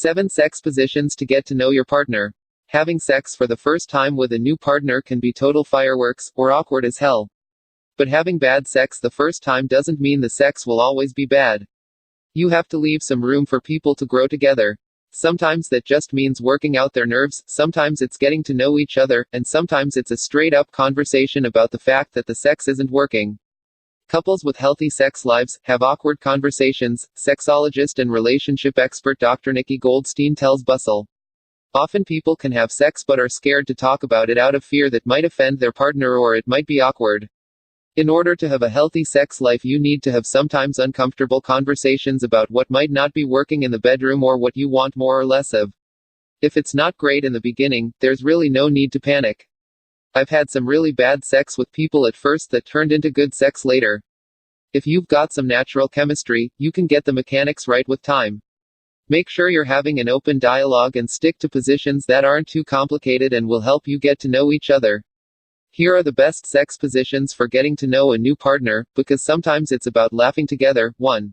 7 Sex positions to get to know your partner. Having sex for the first time with a new partner can be total fireworks, or awkward as hell. But having bad sex the first time doesn't mean the sex will always be bad. You have to leave some room for people to grow together. Sometimes that just means working out their nerves, sometimes it's getting to know each other, and sometimes it's a straight up conversation about the fact that the sex isn't working. Couples with healthy sex lives have awkward conversations, sexologist and relationship expert Dr. Nikki Goldstein tells Bustle. Often people can have sex but are scared to talk about it out of fear that might offend their partner or it might be awkward. In order to have a healthy sex life, you need to have sometimes uncomfortable conversations about what might not be working in the bedroom or what you want more or less of. If it's not great in the beginning, there's really no need to panic. I've had some really bad sex with people at first that turned into good sex later. If you've got some natural chemistry, you can get the mechanics right with time. Make sure you're having an open dialogue and stick to positions that aren't too complicated and will help you get to know each other. Here are the best sex positions for getting to know a new partner, because sometimes it's about laughing together. 1.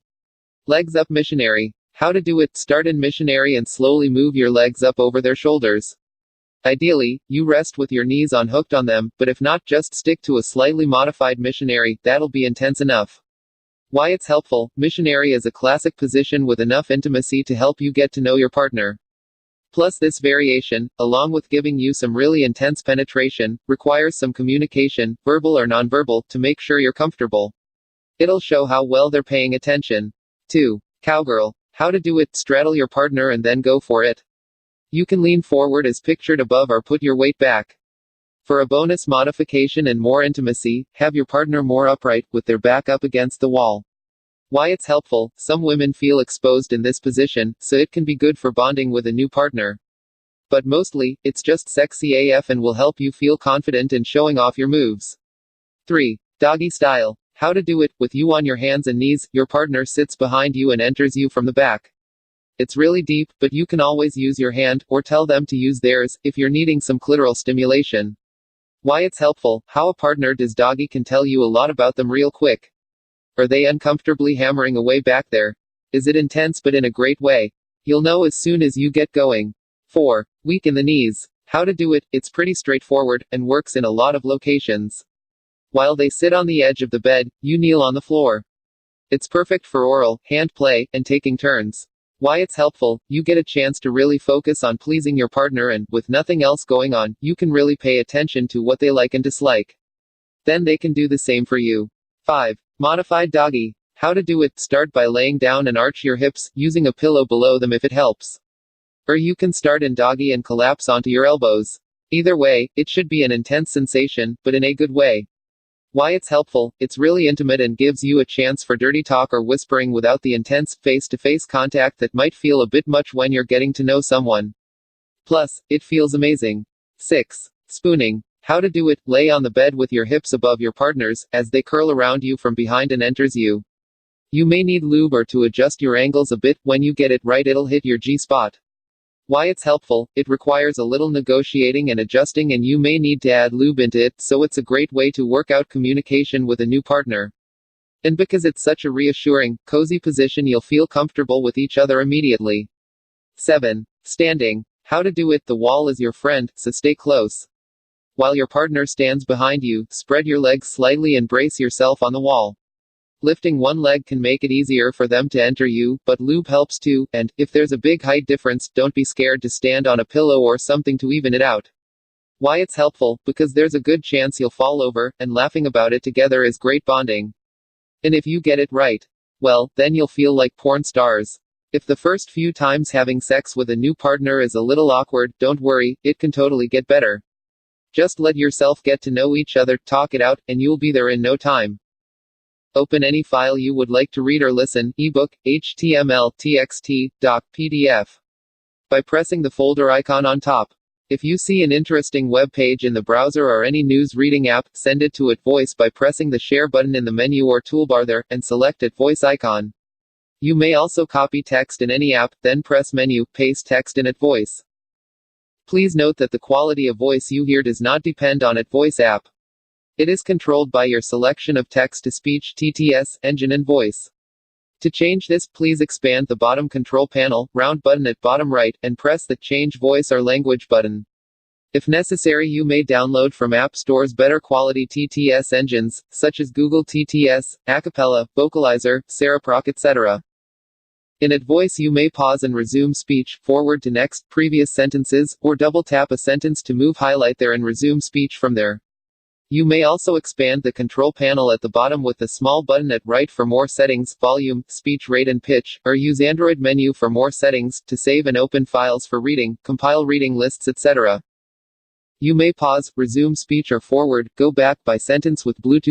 Legs up missionary. How to do it. Start in missionary and slowly move your legs up over their shoulders. Ideally, you rest with your knees unhooked on them, but if not, just stick to a slightly modified missionary, that'll be intense enough. Why it's helpful. Missionary is a classic position with enough intimacy to help you get to know your partner. Plus, this variation, along with giving you some really intense penetration, requires some communication, verbal or nonverbal, to make sure you're comfortable. It'll show how well they're paying attention. 2. Cowgirl. How to do it. Straddle your partner and then go for it. You can lean forward as pictured above or put your weight back. For a bonus modification and more intimacy, have your partner more upright, with their back up against the wall. Why it's helpful. Some women feel exposed in this position, so it can be good for bonding with a new partner. But mostly, it's just sexy AF and will help you feel confident in showing off your moves. 3. Doggy style. How to do it. With you on your hands and knees, your partner sits behind you and enters you from the back. It's really deep, but you can always use your hand, or tell them to use theirs, if you're needing some clitoral stimulation. Why it's helpful. How a partner does doggy can tell you a lot about them real quick. Are they uncomfortably hammering away back there? Is it intense but in a great way? You'll know as soon as you get going. 4. Weak in the knees. How to do it. It's pretty straightforward, and works in a lot of locations. While they sit on the edge of the bed, you kneel on the floor. It's perfect for oral, hand play, and taking turns. Why it's helpful. You get a chance to really focus on pleasing your partner and, with nothing else going on, you can really pay attention to what they like and dislike. Then they can do the same for you. 5. Modified doggy. How to do it. Start by laying down and arch your hips, using a pillow below them if it helps. Or you can start in doggy and collapse onto your elbows. Either way, it should be an intense sensation, but in a good way. Why it's helpful. It's really intimate and gives you a chance for dirty talk or whispering without the intense, face-to-face contact that might feel a bit much when you're getting to know someone. Plus, it feels amazing. 6. Spooning. How to do it. Lay on the bed with your hips above your partner's, as they curl around you from behind and enters you. You may need lube or to adjust your angles a bit. When you get it right, it'll hit your G-spot. Why it's helpful. It requires a little negotiating and adjusting, and you may need to add lube into it, so it's a great way to work out communication with a new partner. And because it's such a reassuring, cozy position, you'll feel comfortable with each other immediately. 7. Standing. How to do it. The wall is your friend, so stay close. While your partner stands behind you, spread your legs slightly and brace yourself on the wall. Lifting one leg can make it easier for them to enter you, but lube helps too, and, if there's a big height difference, don't be scared to stand on a pillow or something to even it out. Why it's helpful. Because there's a good chance you'll fall over, and laughing about it together is great bonding. And if you get it right, well, then you'll feel like porn stars. If the first few times having sex with a new partner is a little awkward, don't worry, it can totally get better. Just let yourself get to know each other, talk it out, and you'll be there in no time. Open any file you would like to read or listen, ebook, HTML, TXT, doc, PDF, by pressing the folder icon on top. If you see an interesting web page in the browser or any news reading app, send it to @voice by pressing the share button in the menu or toolbar there, and select @voice icon. You may also copy text in any app, then press menu, paste text in @voice. Please note that the quality of voice you hear does not depend on @voice app. It is controlled by your selection of text-to-speech (TTS) engine and voice. To change this, please expand the bottom control panel, round button at bottom right, and press the Change Voice or Language button. If necessary, you may download from App Store's better quality TTS engines, such as Google TTS, Acapella, Vocalizer, Seraproc, etc. In AdVoice, you may pause and resume speech, forward to next, previous sentences, or double tap a sentence to move highlight there and resume speech from there. You may also expand the control panel at the bottom with the small button at right for more settings, volume, speech rate and pitch, or use Android menu for more settings, to save and open files for reading, compile reading lists, etc. You may pause, resume speech or forward, go back by sentence with Bluetooth